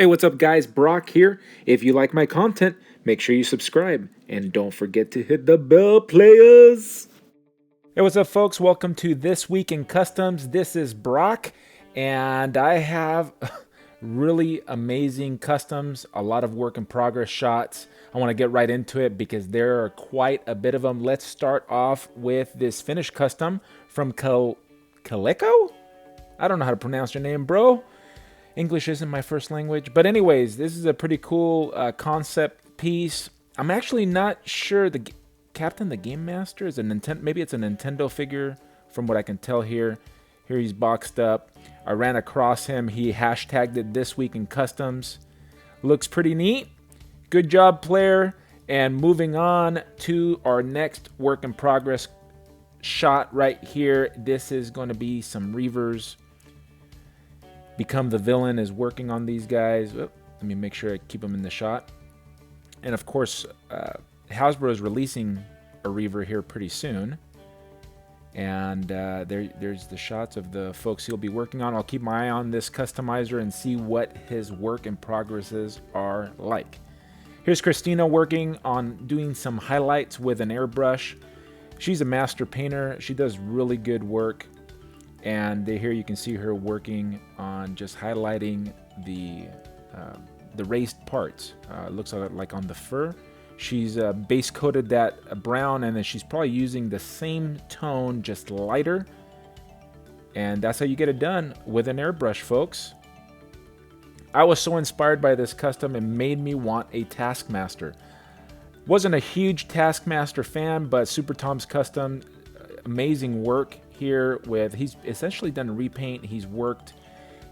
Hey, what's up, guys? Brock here. If you like my content, make sure you subscribe and don't forget to hit the bell, players. Hey, what's up, folks? Welcome to This Week in Customs. This is Brock, and I have really amazing customs, a lot of work in progress shots. I want to get right into it because there are quite a bit of them. Let's start off with this finished custom from Caleco? I don't know how to pronounce your name, bro. English isn't my first language. But anyways, this is a pretty cool concept piece. I'm actually not sure the Captain the Game Master is a Nintendo. Maybe it's a Nintendo figure from what I can tell here. Here he's boxed up. I ran across him. He hashtagged it This Week in Customs. Looks pretty neat. Good job, player. And moving on to our next work in progress shot right here. This is going to be some Reavers. Become the Villain is working on these guys. Oh, let me make sure I keep them in the shot. And of course, Hasbro is releasing a Reaver here pretty soon. And there's the shots of the folks he'll be working on. I'll keep my eye on this customizer and see what his work in progresses are like. Here's Christina working on doing some highlights with an airbrush. She's a master painter. She does really good work. And here you can see her working on just highlighting the raised parts. Looks like on the fur. She's base coated that brown, and then she's probably using the same tone, just lighter. And that's how you get it done with an airbrush, folks. I was so inspired by this custom, it made me want a Taskmaster. Wasn't a huge Taskmaster fan, but Super Tom's custom, amazing work here with, he's essentially done a repaint. He's worked,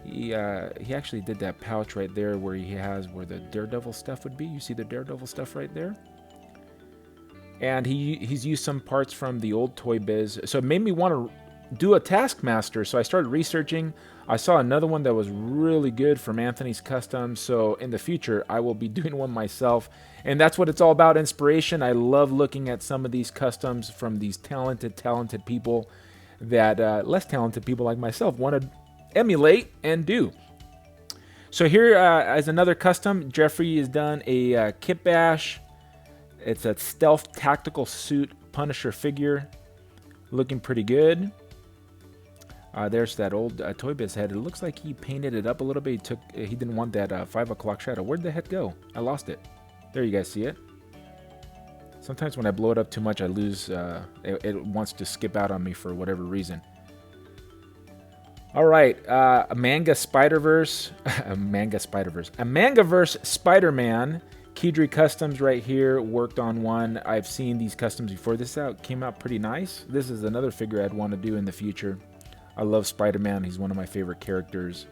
he actually did that pouch right there where he has where the Daredevil stuff would be. You see the Daredevil stuff right there, and he's used some parts from the old Toy Biz, so it made me want to do a Taskmaster. So I started researching. I saw another one that was really good from Anthony's Custom, so in the future I will be doing one myself. And that's what it's all about, inspiration. I love looking at some of these customs from these talented people that less talented people like myself want to emulate and do. So here as another custom, Jeffrey has done a Kit Bash. It's a stealth tactical suit Punisher figure, looking pretty good. There's that old Toy Biz head. It looks like he painted it up a little bit. He didn't want that 5 o'clock shadow. Where'd the head go? I lost it. There, you guys see it. Sometimes when I blow it up too much, I lose, it wants to skip out on me for whatever reason. All right, a Manga Spider-Verse, a Mangaverse Spider-Man. Keydry Customs right here, worked on one. I've seen these customs before. This came out pretty nice. This is another figure I'd want to do in the future. I love Spider-Man. He's one of my favorite characters.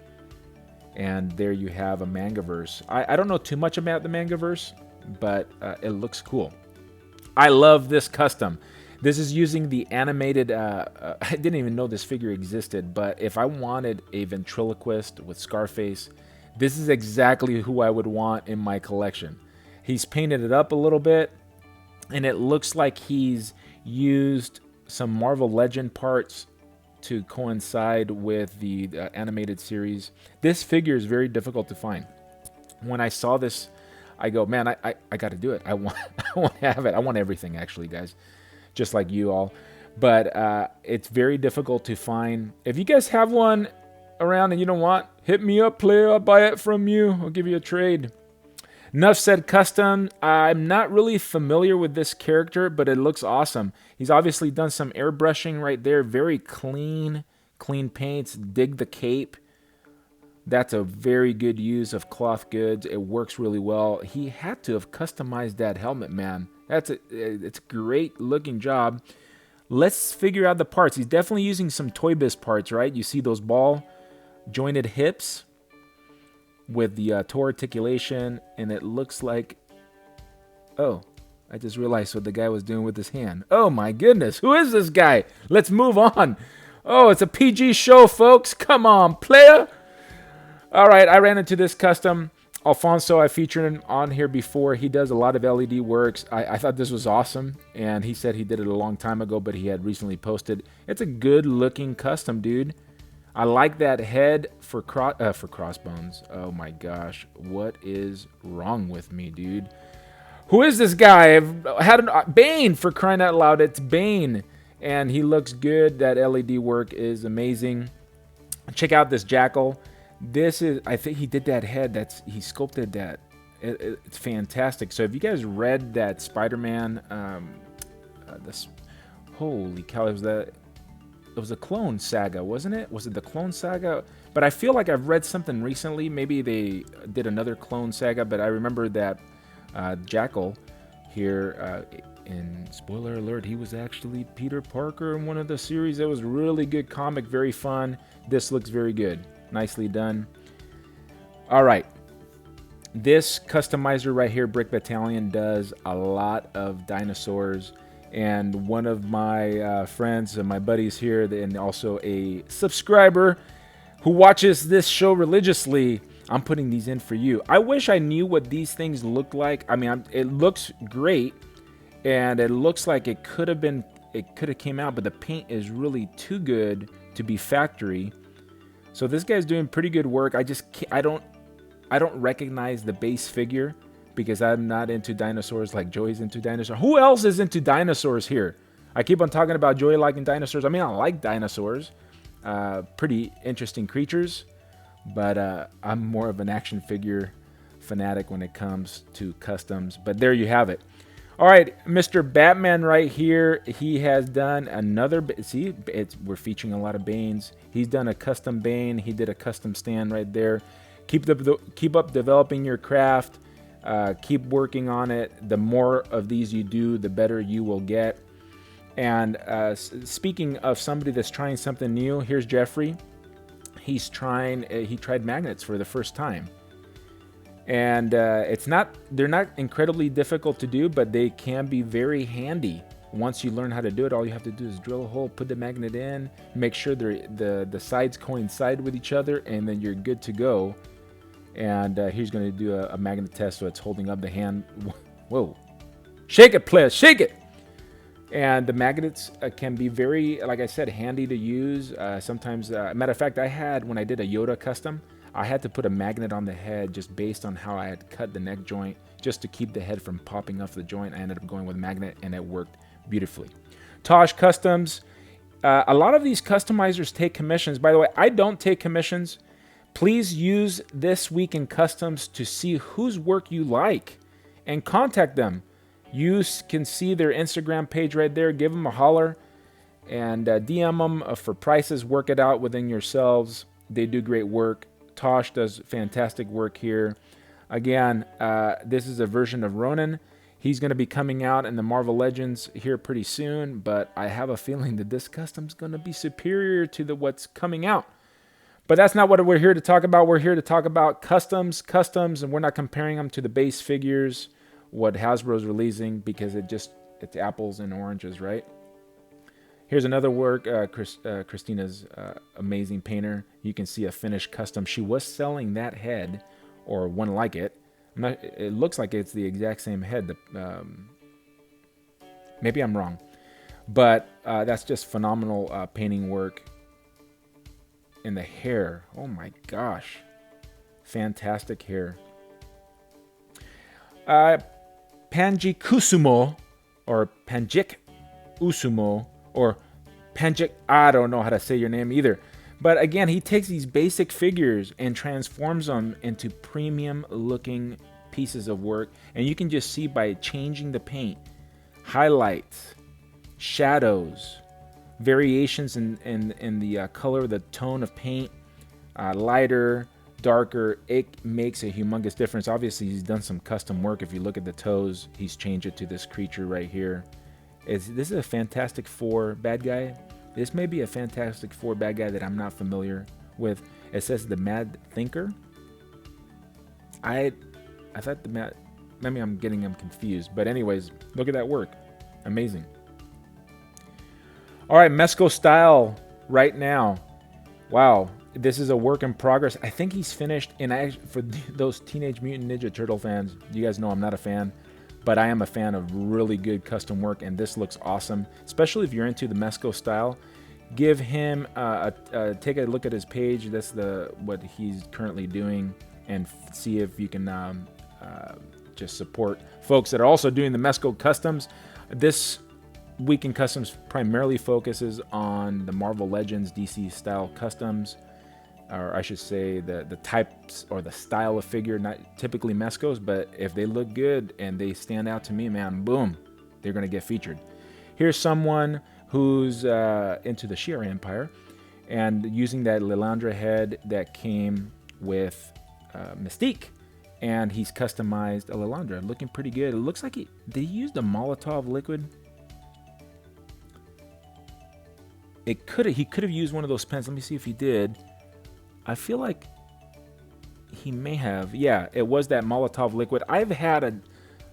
And there you have a Mangaverse. I don't know too much about the Mangaverse, but it looks cool. I love this custom. This is using the animated, I didn't even know this figure existed, but if I wanted a ventriloquist with Scarface, this is exactly who I would want in my collection. He's painted it up a little bit, and it looks like he's used some Marvel Legend parts to coincide with the animated series. This figure is very difficult to find. When I saw this, I go, man, I got to do it. I want to have it. I want everything, actually, guys, just like you all. But it's very difficult to find. If you guys have one around and you don't want, hit me up, player. I'll buy it from you. I'll give you a trade. Enough said custom. I'm not really familiar with this character, but it looks awesome. He's obviously done some airbrushing right there. Very clean paints. Dig the cape. That's a very good use of cloth goods. It works really well. He had to have customized that helmet, man. It's a great looking job. Let's figure out the parts. He's definitely using some Toy Biz parts, right? You see those ball jointed hips with the toe articulation, and it looks like, oh, I just realized what the guy was doing with his hand. Oh my goodness, who is this guy? Let's move on. Oh, it's a PG show, folks. Come on, player. All right, I ran into this custom. Alfonso, I featured him on here before. He does a lot of LED works. I thought this was awesome, and he said he did it a long time ago, but he had recently posted. It's a good-looking custom, dude. I like that head for Crossbones. Oh my gosh, what is wrong with me, dude? Who is this guy? I've had Bane, for crying out loud. It's Bane, and he looks good. That LED work is amazing. Check out this Jackal. This is, I think he did that head. He sculpted that. It's fantastic. So if you guys read that Spider-Man, this, holy cow, it was a Clone Saga, wasn't it? Was it the Clone Saga? But I feel like I've read something recently. Maybe they did another Clone Saga, but I remember that Jackal here, in spoiler alert, he was actually Peter Parker in one of the series. It was a really good comic, very fun. This looks very good. Nicely done. All right. This customizer right here, Brick Battalion, does a lot of dinosaurs. And one of my friends and my buddies here, and also a subscriber who watches this show religiously, I'm putting these in for you. I wish I knew what these things look like. I mean, it looks great, and it looks like it could have came out, but the paint is really too good to be factory. So this guy's doing pretty good work. I don't recognize the base figure, because I'm not into dinosaurs like Joey's into dinosaurs. Who else is into dinosaurs here? I keep on talking about Joey liking dinosaurs. I mean, I like dinosaurs. Pretty interesting creatures. But I'm more of an action figure fanatic when it comes to customs. But there you have it. All right, Mr. Batman right here. He has done another... See, we're featuring a lot of Banes. He's done a custom Bane. He did a custom stand right there. Keep up developing your craft. Keep working on it. The more of these you do, the better you will get. And speaking of somebody that's trying something new, here's Jeffrey. He tried magnets for the first time. And they're not incredibly difficult to do, but they can be very handy. Once you learn how to do it, all you have to do is drill a hole, put the magnet in, make sure the sides coincide with each other, and then you're good to go. And he's going to do a magnet test, so it's holding up the hand. Whoa. Shake it, please. Shake it. And the magnets can be very, like I said, handy to use. Sometimes, matter of fact, when I did a Yoda custom, I had to put a magnet on the head just based on how I had cut the neck joint, just to keep the head from popping off the joint. I ended up going with magnet, and it worked beautifully. Tosh Customs. A lot of these customizers take commissions. By the way, I don't take commissions. Please use This Week in Customs to see whose work you like and contact them. You can see their Instagram page right there. Give them a holler and DM them for prices. Work it out within yourselves. They do great work. Tosh does fantastic work here. Again, this is a version of Ronan. He's going to be coming out in the Marvel Legends here pretty soon, but I have a feeling that this custom's going to be superior to what's coming out. But that's not what we're here to talk about. We're here to talk about customs, and we're not comparing them to the base figures, what Hasbro's releasing, because it's apples and oranges, right? Here's another work, Christina's amazing painter. You can see a finished custom. She was selling that head, or one like it. It looks like it's the exact same head. Maybe I'm wrong. But that's just phenomenal painting work. And the hair, oh my gosh, fantastic hair. Panji Kusumo, or Panjik Usumo, or Panjik, I don't know how to say your name either. But again, he takes these basic figures and transforms them into premium looking pieces of work. And you can just see by changing the paint, highlights, shadows, variations in the color, the tone of paint, lighter, darker, it makes a humongous difference. Obviously, he's done some custom work. If you look at the toes, he's changed it to this creature right here. This is a Fantastic Four bad guy. This may be a Fantastic Four bad guy that I'm not familiar with. It says the Mad Thinker. I thought maybe I'm getting him confused. But anyways, look at that work. Amazing. All right, Mezco Style right now. Wow, this is a work in progress. I think he's finished. And for those Teenage Mutant Ninja Turtle fans, you guys know I'm not a fan, but I am a fan of really good custom work, and this looks awesome, especially if you're into the Mezco Style. give him take a look at his page. That's what he's currently doing, and see if you can just support folks that are also doing the Mezco customs. This Week in Customs primarily focuses on the Marvel Legends DC style customs, or I should say the types or the style of figure, not typically Mezcos, but if they look good and they stand out to me, man, boom, they're going to get featured. Here's someone who's into the Shi'ar Empire and using that Lilandra head that came with Mystique, and he's customized a Lilandra, looking pretty good. It looks like did he use the Molotov liquid? He could have used one of those pens. Let me see if he did. I feel like he may have. Yeah, it was that Molotov liquid. I've had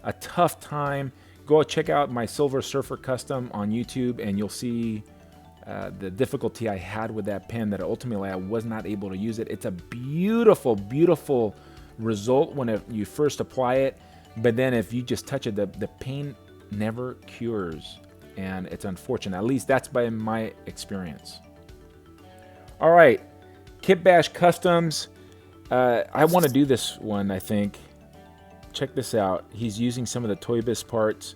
a tough time. Go check out my Silver Surfer custom on YouTube, and you'll see the difficulty I had with that pen, that ultimately I was not able to use it. It's a beautiful, beautiful result when you first apply it, but then if you just touch it, the pain never cures. And it's unfortunate. At least that's by my experience. All right, Kit Bash Customs. I want to do this one, I think. Check this out. He's using some of the Toy Biz parts.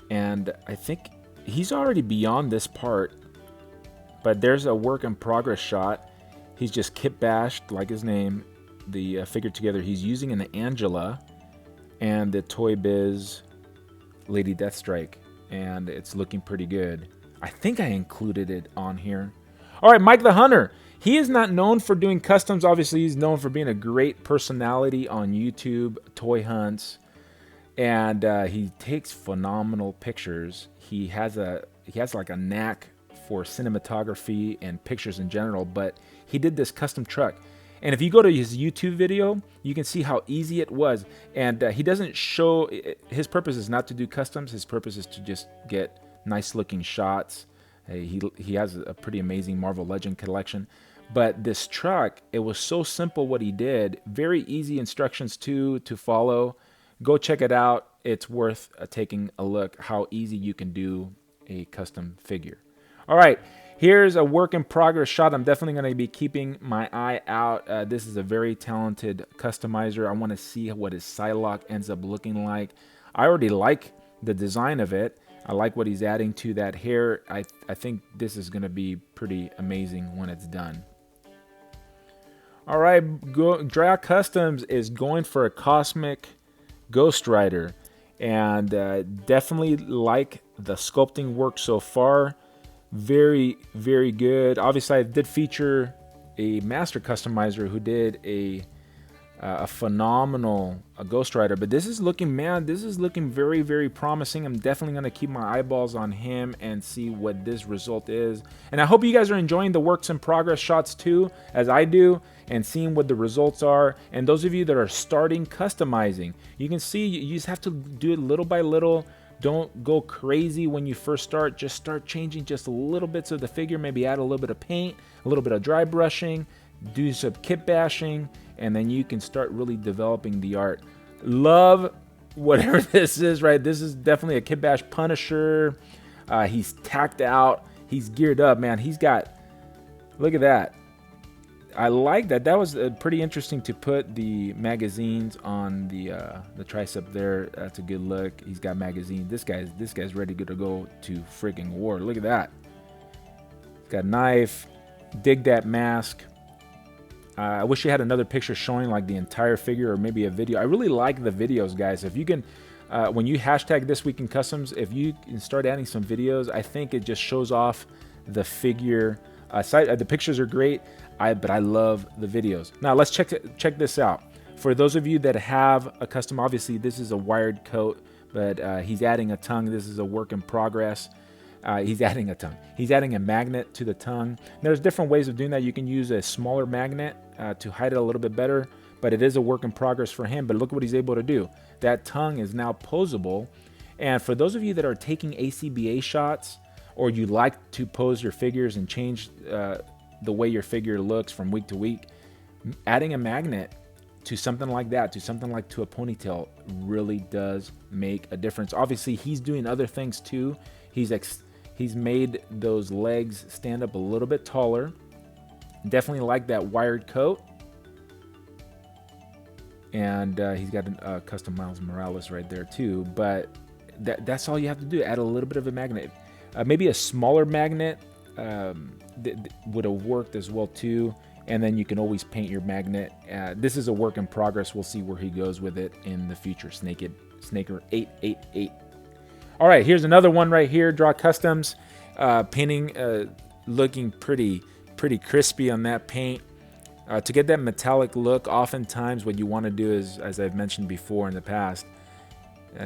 And I think he's already beyond this part. But there's a work in progress shot. He's just kit bashed, like his name, the figure together. He's using an Angela and the Toy Biz Lady Deathstrike. And it's looking pretty good. I think I included it on here. All right, Mike the Hunter. He is not known for doing customs. Obviously, he's known for being a great personality on YouTube, toy hunts, and he takes phenomenal pictures. He has like a knack for cinematography and pictures in general, but he did this custom truck. And if you go to his YouTube video, you can see how easy it was. And he doesn't show, his purpose is not to do customs. His purpose is to just get nice looking shots. He has a pretty amazing Marvel Legend collection. But this truck, it was so simple what he did. Very easy instructions to follow. Go check it out. It's worth taking a look how easy you can do a custom figure. All right. Here's a work in progress shot. I'm definitely going to be keeping my eye out. This is a very talented customizer. I want to see what his Psylocke ends up looking like. I already like the design of it. I like what he's adding to that hair. I think this is going to be pretty amazing when it's done. All right, Dry Customs is going for a Cosmic Ghost Rider. And definitely like the sculpting work so far. Very, very good. Obviously, I did feature a master customizer who did a phenomenal Ghost Rider, but this is looking very, very promising. I'm definitely going to keep my eyeballs on him and see what this result is. And I hope you guys are enjoying the works in progress shots too, as I do, and seeing what the results are. And those of you that are starting customizing, you can see you just have to do it little by little. Don't go crazy when you first start. Just start changing just a little bits of the figure. Maybe add a little bit of paint, a little bit of dry brushing, do some kit bashing, and then you can start really developing the art. Love whatever this is, right? This is definitely a kit bash Punisher. He's tacked out. He's geared up, man. He's got, look at that. I like that. That was pretty interesting to put the magazines on the tricep there. That's a good look. He's got magazines. This guy's ready to go to freaking war. Look at that. He's got a knife. Dig that mask. I wish you had another picture showing like the entire figure, or maybe a video. I really like the videos, guys. If you can, when you hashtag This Week in Customs, if you can start adding some videos, I think it just shows off the figure. The pictures are great. But I love the videos. Now let's check this out. For those of you that have a custom, obviously this is a wired coat, but he's adding a tongue. This is a work in progress. He's adding a tongue. He's adding a magnet to the tongue. There's different ways of doing that. You can use a smaller magnet to hide it a little bit better, but it is a work in progress for him. But look what he's able to do. That tongue is now posable. And for those of you that are taking ACBA shots, or you like to pose your figures and change the way your figure looks from week to week, adding a magnet to something like that, to a ponytail, really does make a difference. Obviously, he's doing other things too. He's He's made those legs stand up a little bit taller. Definitely like that wired coat. And he's got a custom Miles Morales right there too. But that's all you have to do. Add a little bit of a magnet. Maybe a smaller magnet would have worked as well too. And then you can always paint your magnet. This is a work in progress. We'll see where he goes with it in the future. Snaker 888. All right, here's another one right here. Draw Customs. Painting looking pretty crispy on that paint. To get that metallic look, oftentimes what you want to do is, as I've mentioned before in the past,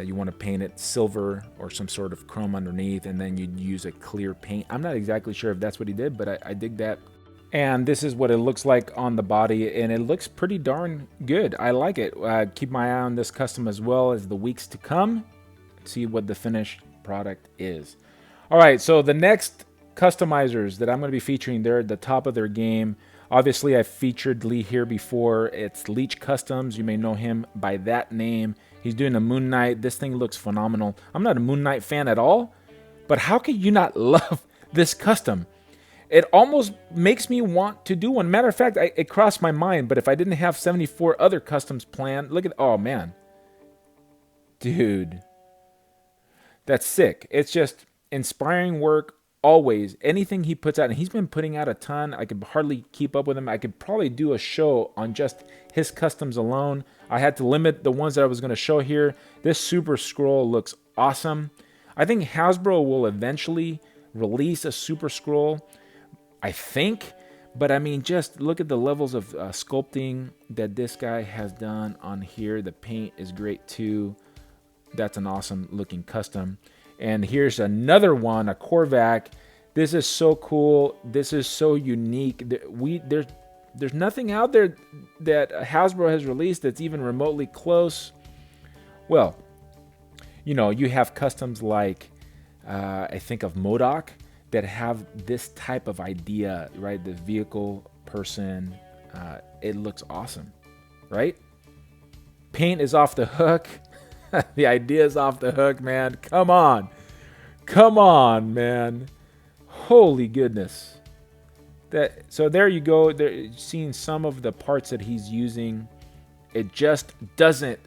you want to paint it silver or some sort of chrome underneath, and then you'd use a clear paint. I'm not exactly sure if that's what he did, but I dig that. And this is what it looks like on the body, and it looks pretty darn good. I like it. Keep my eye on this custom as well as the weeks to come. See what the finished product is. All right, so the next customizers that I'm going to be featuring, they're at the top of their game. Obviously, I've featured Lee here before. It's Leech Customs. You may know him by that name. He's doing a Moon Knight. This thing looks phenomenal. I'm not a Moon Knight fan at all, but how can you not love this custom? It almost makes me want to do one. Matter of fact, it crossed my mind, but if I didn't have 74 other customs planned, look at, oh man. Dude. That's sick. It's just inspiring work always. Anything he puts out, and he's been putting out a ton. I could hardly keep up with him. I could probably do a show on just his customs alone. I had to limit the ones that I was going to show here. This Super Scroll looks awesome. I think Hasbro will eventually release a Super Scroll, I think. But I mean, just look at the levels of sculpting that this guy has done on here. The paint is great too. That's an awesome looking custom. And here's another one, a Korvac. This is so cool. This is so unique. There's nothing out there that Hasbro has released that's even remotely close. Well, you know, you have customs like, I think of MODOK, that have this type of idea, right? The vehicle person, it looks awesome, right? Paint is off the hook. The idea is off the hook, man. Come on. Come on, man. Holy goodness. So there you go. There, seeing some of the parts that he's using. It just doesn't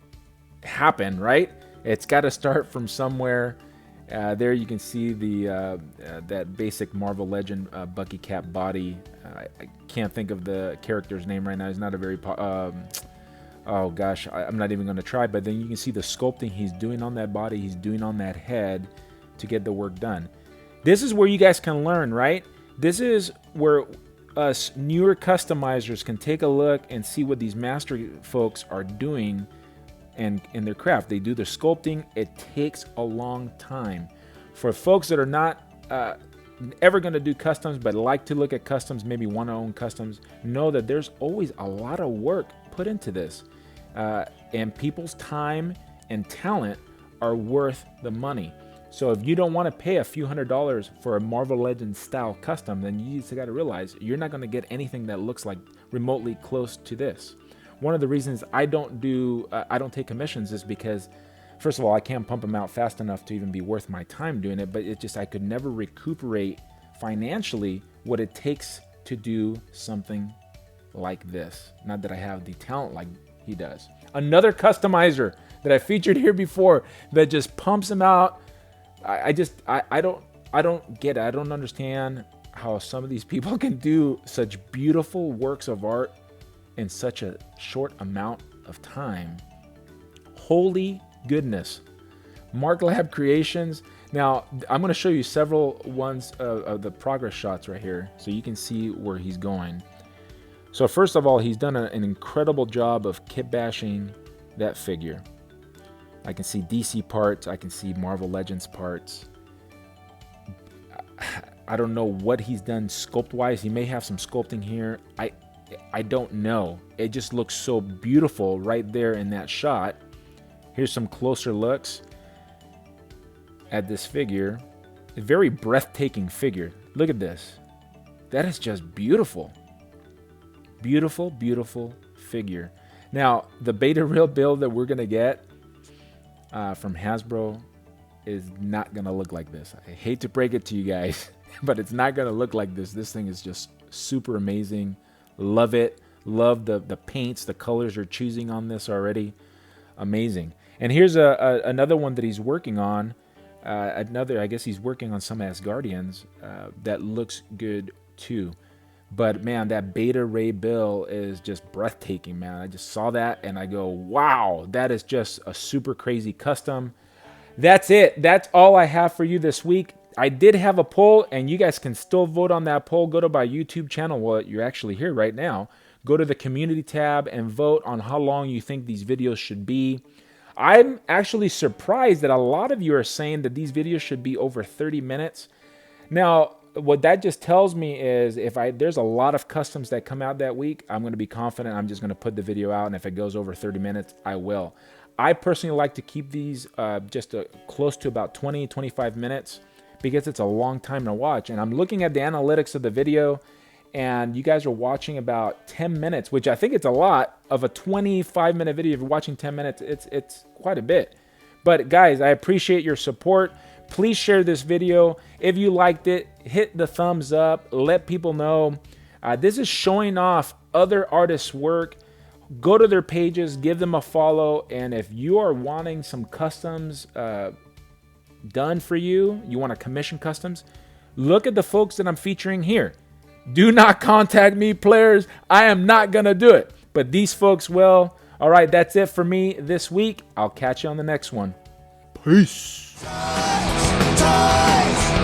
happen, right? It's got to start from somewhere. There you can see the that basic Marvel Legend Bucky Cap body. I can't think of the character's name right now. He's not a very oh gosh, I'm not even going to try. But then you can see the sculpting he's doing on that body, he's doing on that head to get the work done. This is where you guys can learn, right? This is where us newer customizers can take a look and see what these master folks are doing and in their craft. They do their sculpting. It takes a long time. For folks that are not ever going to do customs but like to look at customs, maybe want to own customs, know that there's always a lot of work put into this. And people's time and talent are worth the money. So if you don't want to pay a few $100s for a Marvel Legends style custom, then you just got to realize you're not going to get anything that looks like remotely close to this. One of the reasons I don't take commissions is because, first of all, I can't pump them out fast enough to even be worth my time doing it, but it's just I could never recuperate financially what it takes to do something like this. Not that I have the talent like he does. Another customizer that I featured here before that just pumps them out. I don't get it. I don't understand how some of these people can do such beautiful works of art in such a short amount of time. Holy goodness. Mark Lab Creations. Now, I'm going to show you several ones of the progress shots right here so you can see where he's going. So first of all, he's done an incredible job of kit bashing that figure. I can see DC parts. I can see Marvel Legends parts. I don't know what he's done sculpt-wise. He may have some sculpting here. I don't know. It just looks so beautiful right there in that shot. Here's some closer looks at this figure. A very breathtaking figure. Look at this. That is just beautiful. Beautiful, beautiful figure. Now, the beta reel build that we're going to get from Hasbro, is not going to look like this. I hate to break it to you guys, but it's not going to look like this. This thing is just super amazing. Love it. Love the paints, the colors you're choosing on this already. Amazing. And here's another one that he's working on. I guess he's working on some Asgardians that looks good too. But man, that Beta Ray Bill is just breathtaking, man. I just saw that and I go, wow, that is just a super crazy custom. That's it. That's all I have for you this week. I did have a poll, and you guys can still vote on that poll. Go to my YouTube channel. Well, you're actually here right now. Go to the community tab and vote on how long you think these videos should be. I'm actually surprised that a lot of you are saying that these videos should be over 30 minutes. Now, what that just tells me is there's a lot of customs that come out that week, I'm going to be confident. I'm just going to put the video out, and if it goes over 30 minutes, I will. I personally like to keep these just close to about 20, 25 minutes because it's a long time to watch. And I'm looking at the analytics of the video, and you guys are watching about 10 minutes, which I think it's a lot of a 25-minute video. If you're watching 10 minutes, it's quite a bit. But guys, I appreciate your support. Please share this video. If you liked it, hit the thumbs up. Let people know. This is showing off other artists' work. Go to their pages, give them a follow. And if you are wanting some customs done for you, you want to commission customs, look at the folks that I'm featuring here. Do not contact me, players. I am not going to do it. But these folks will. All right, that's it for me this week. I'll catch you on the next one. Peace. Toys.